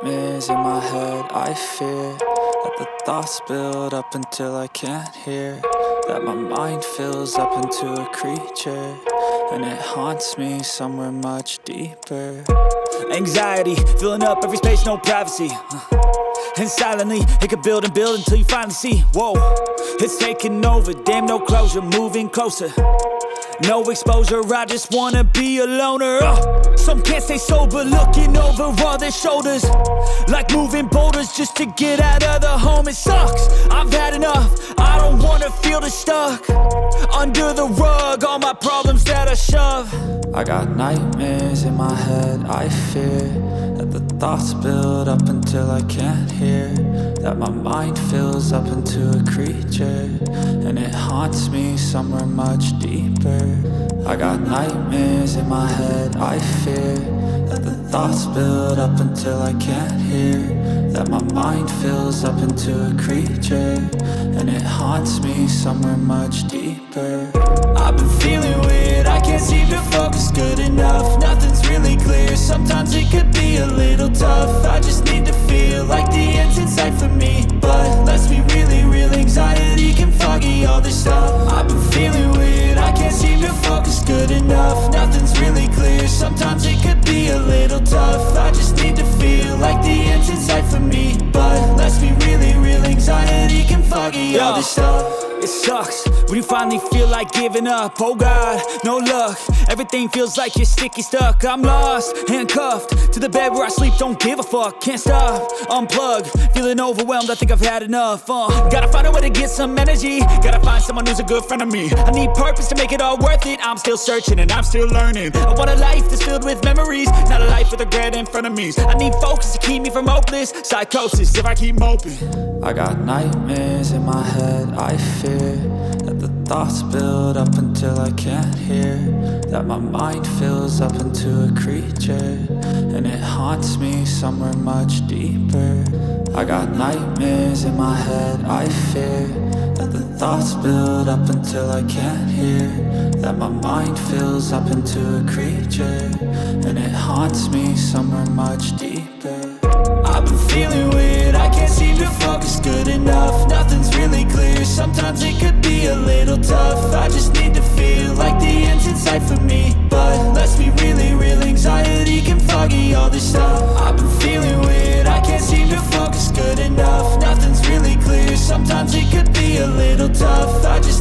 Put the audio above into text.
nightmares in my head. I fear that the thoughts build up until I can't hear, that my mind fills up into a creature, and it haunts me somewhere much deeper. Anxiety, filling up every space, no privacy. And silently, it could build and build until you finally see, whoa, it's taking over, damn no closure, moving closer. No exposure, I just wanna be a loner. Some can't stay sober, looking over all their shoulders, like moving boulders just to get out of the home. It sucks, I've had enough, I don't wanna feel the stuck under the rug, all my problems that I shove. I got nightmares in my head. I fear that the thoughts build up until I can't hear, that my mind fills up into a creature, and it haunts me somewhere much deeper. I got nightmares in my head. I fear that the thoughts build up until I can't hear, that my mind fills up into a creature, and it haunts me somewhere much deeper. I've been feeling weird, I can't seem to focus good enough. Nothing's really clear, sometimes it could be a little tough. I just need to feel like the end's in sight for me, but let's be really real, anxiety can foggy all this stuff. I've been feeling weird, I can't seem to focus good enough. Nothing's really clear, sometimes it could be a little tough. I just need to feel like the end's in sight for me, but let's be really real, anxiety can foggy all this stuff. It sucks when you finally feel like giving up. Oh God, no luck, everything feels like you're sticky stuck. I'm lost, handcuffed to the bed where I sleep, don't give a fuck. Can't stop, unplug, feeling overwhelmed, I think I've had enough. Gotta find a way to get some energy, gotta find someone who's a good friend of me. I need purpose to make it all worth it, I'm still searching and I'm still learning. I want a life that's filled with memories, not a life with regret and frenemies. I need focus to keep me from hopeless psychosis if I keep moping. I got nightmares in my head. I fear that the thoughts build up until I can't hear, that my mind fills up into a creature, and it haunts me somewhere much deeper. I got nightmares in my head. I fear that the thoughts build up until I can't hear, that my mind fills up into a creature, and it haunts me somewhere much deeper. I've been feeling weird, I can't seem to focus good enough. Nothing's really clear, sometimes it could be a little tough. I just need to feel like the end's in sight for me, but let's be really real, anxiety can foggy all this stuff. I've been feeling weird, I can't seem to focus good enough. Nothing's really clear, sometimes it could be a little tough. I just